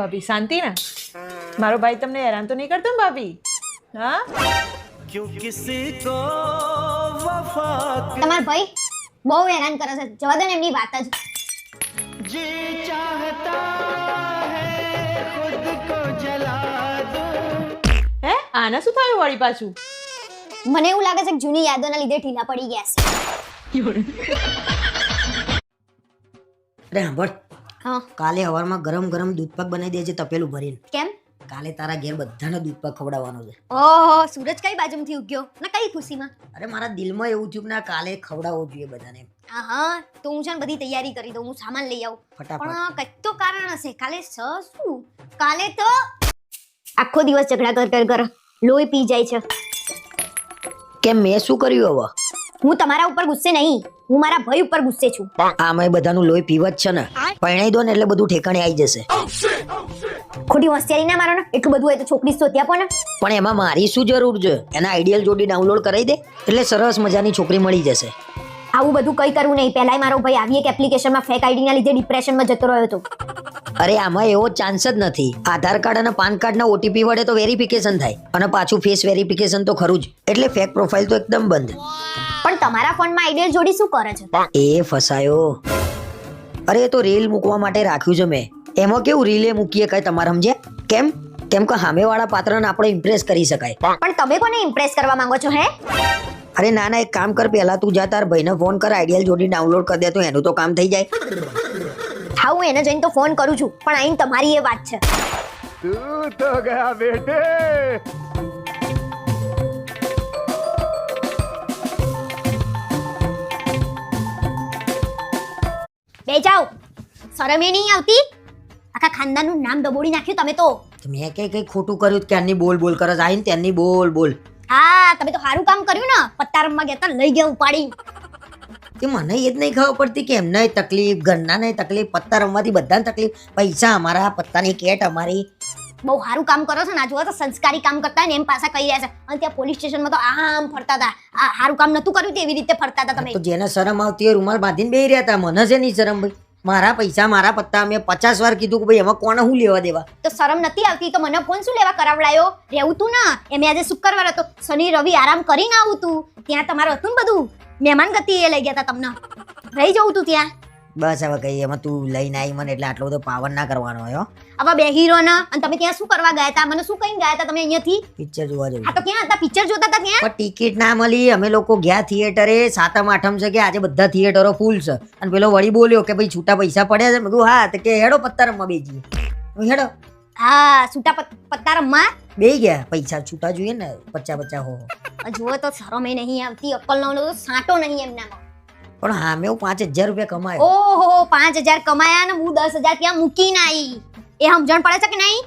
ભાભી શાંતિ ને? મારો ભાઈ તમને હેરાન તો નહીં કરતો ને ભાભી? હા, તમારો ભાઈ બહુ હેરાન કરે છે, જવા દો ને એમની વાત જ. હે આના શું થયું વળી પાછું? મને એવું લાગે છે કે જૂની યાદોના લીધે ઢીલા પડી ગયા છે. અરે સાંભળ, હા, કાલે સવારમાં ગરમ ગરમ દૂધ પાક બનાવી દેજે તપેલું ભરીને. કેમ? કાલે તારા ઘેર બધાને દૂધ પાક ખવડાવવાનો છે. ઓહો, સૂરજ કઈ બાજુથી ઉગ્યો ને કઈ ખુશીમાં? અરે મારા દિલમાં એવું થયું કે ના કાલે ખવડાવવો જોઈએ બધાને. હા, તો હું છે ને બધી તૈયારી કરી દઉં, હું સામાન લઈ આવું. ફટાફટ. પણ કંઈક તો કારણ હશે. કાલે શું? કાલે તો આખો દિવસ ઝઘડા કર લોહી પી જાય છે. કેમ, મેં શું કર્યું હવે? હું તમારા ઉપર ગુસ્સે નહીં, હું મારા ભાઈ ઉપર ગુસ્સે છું. આમાંય બધાનું લોહી પીવા જ છે ને. પરણાઈ દો ને એટલે બધું ઠેકાણે આવી જશે. ખોટી હોશિયારી ના મારો ને, એટલું બધું હોય તો છોકરી શોધી આપો ને. પણ એમાં મારી શું જરૂર છે? એના આઈડિયલ જોડી ડાઉનલોડ કરાવી દે એટલે સરસ મજાની છોકરી મળી જશે. આવું બધું કઈ કરવું નહીં. પહેલાય મારો ભાઈ આવી એક એપ્લિકેશનમાં ફેક આઈડી ના લીધે ડિપ્રેશનમાં જતો રહ્યો હતો. અરે આમાં એવો ચાન્સ જ નથી. આધાર કાર્ડ અને પાન કાર્ડના ઓટીપી વડે તો વેરિફિકેશન થાય અને પાછું ફેસ વેરિફિકેશન તો ખરું જ. એટલે ફેક પ્રોફાઇલ તો એકદમ બંધ. પણ તમારા ફોનમાં આઈડિયલ જોડી શું કરે છે? એ ફસાયો. અરે એ તો રીલ મૂકવા માટે રાખ્યું છે મેં. એમાં કેવું રીલે મૂકીએ કઈ તમારે સમજ્યા? કેમ કે સામેવાળા પાત્રને આપણે ઇમ્પ્રેસ કરી શકાય. પણ તમે કોને ઇમ્પ્રેસ કરવા માંગો છો હે? અરે ના ના, એક કામ કર, પહેલા તું જા તાર ભાઈને ફોન કર, આઈડિયલ જોડી ડાઉનલોડ કરી દે તો એનું તો કામ થઈ જાય. હા, હું એને જઈને તો ફોન કરું છું, પણ આઈને તમારી એ વાત છે. तू तो गया बेटे. બે જાઓ, શરમે નહીં આવતી? આખા ખાનદાનનું નામ દબોડી નાખ્યું તમે તો. મેં કઈ ખોટું કર્યું ક્યારની બોલ બોલ કરે છે? આઈને ત્યારની બોલ બોલ. હા, તમે તો સારું કામ કર્યું ને, પત્તા રમવા ગયા તા, લઈ ગયા ઉપાડી. કે મને એ જ નહીં ખબર પડતી કે એમને તકલીફ, ઘરના તકલીફ, પત્તા રમવાથી બધાને તકલીફ, પૈસા અમારા, પત્તાની કેટ અમારી. બહુ સારું કામ કરો છો ને. આ જુઓ તો સંસ્કારી કામ કરતા ને એમ પાછા કહી રહ્યા છે. અને ત્યાં પોલીસ સ્ટેશનમાં તો આમ ફરતા હતા. આ સારું કામ નતું કર્યું તેવી રીતે ફરતા હતા તમે. તો જેને શરમ આવતી હોય રૂમાલ બાંધીને બેહી રહ્યા હતા. મને છે નહીં શરમ ભાઈ? મારા પૈસા, મારા પત્તા, મેં 50 વાર કીધું કે ભાઈ એમાં કોને હું લેવા દેવા? તો શરમ નથી આવતી તો મને ફોન શું લેવા કરાવડાયો? રહેવું તું ને એમે. આજે શુક્રવાર હતો, શનિ રવિ આરામ કરીને આવું તું. ત્યાં તમારું હતું ને બધું, મહેમાન ગતિ એ લઈ ગયા હતા તમને. રહી જવું તું ત્યાં. બસ હવે કઈ એમાં તું લઈને આવી મને, એટલે આટલો બધો પાવર ના કરવાનો હોય. આવા બે હીરો ના. અને તમે ત્યાં શું કરવા ગયા હતા? મને શું કહીને ગયા હતા તમે અહીંયાથી? પિક્ચર જોવા જવું. આ તો ક્યાં હતા? પિક્ચર જોતા હતા ત્યાં? પણ ટિકિટ ના મળી. અમે લોકો ગયા થિયેટરે. 7મ 8મ છે કે આજે બધા થિયેટરો ફૂલ છે. અને પેલો વળી બોલ્યો કે ભાઈ છૂટા પૈસા પડ્યા છે. મેં કીધું હા, તો કે હેડો પત્તા રમવા બેસી. હેડો. હા, છૂટા પત્તા રમવા બે ગયા. પૈસા છૂટા જોઈએ ને, 50 હો. જુઓ તો શરમે નહીં આવતી, અક્કલ નો સાંટો નહીં એમનામાં. પણ હા, મેં 5000 રૂપિયા કમાયો. ઓહો, 5000 કમાયા ને હું 10000 ત્યાં મૂકીને આવી. એ સમજણ પડે છે કે નહીં?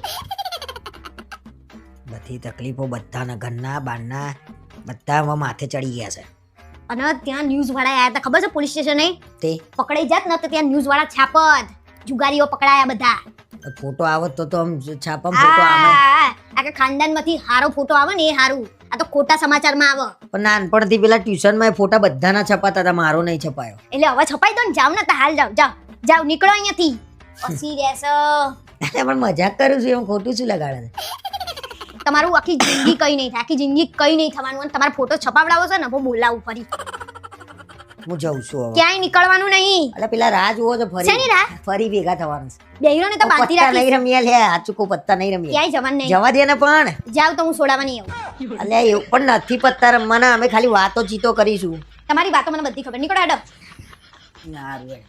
બધી તકલીફો બધાના, ઘરના બારના બધા હવે માથે ચડી ગયા છે. અને ત્યાં ન્યૂઝ વાળા આયા હતા, ખબર છે? પોલીસ સ્ટેશને તે પકડાઈ જાત ને તો ત્યાં ન્યૂઝ વાળા છાપત. જુગારીઓ પકડાયા બધા. ફોટો આવત તો આમ છાપામાં ફોટો આવે. આખા ખાનદાનમાંથી હારો ફોટો આવે ને એ હારું. આ તો ખોટા સમાચારમાં આવે. પણ નાનપણથી પેલા ટ્યુશનમાં ફોટા બધાના છપાતા હતા, મારો નહીં છપાયો. એટલે હવે છપાઈ દો ને. જાવ ને તો હાલ જાવ નીકળો અહીંયાથી. પછી રહેશે. પણ મજાક કરું છું, એમ ખોટું શું લગાડે? તમારું આખી જિંદગી કઈ નહીં થાય, આખી જિંદગી કઈ નહીં થવાનું. અને તમારો ફોટો છપાવડાવો છે ને, હું બોલાવું ફરી. હું જઉં છું હવે. ક્યાંય નીકળવાનું નહીં. એટલે પેલા રાહ જુઓ છો શેની રાહ? ફરી ભેગા થવાનું છે. બેહીરોને તો બાંધી પત્તા રાખી. નહીં રમ્યા લે, આ ચૂકો પત્તા નહીં રમ્યા. ક્યાંય જવાનું નહીં. જવા દે ને. પણ જાવ તો હું છોડાવવા નહીં આવું. અલ્યા એવું પણ નથી પત્તા રમવાના. અમે ખાલી વાતો ચીતો કરીશું. તમારી વાતો મને બધી ખબર. નીકળો હેડો. સારું.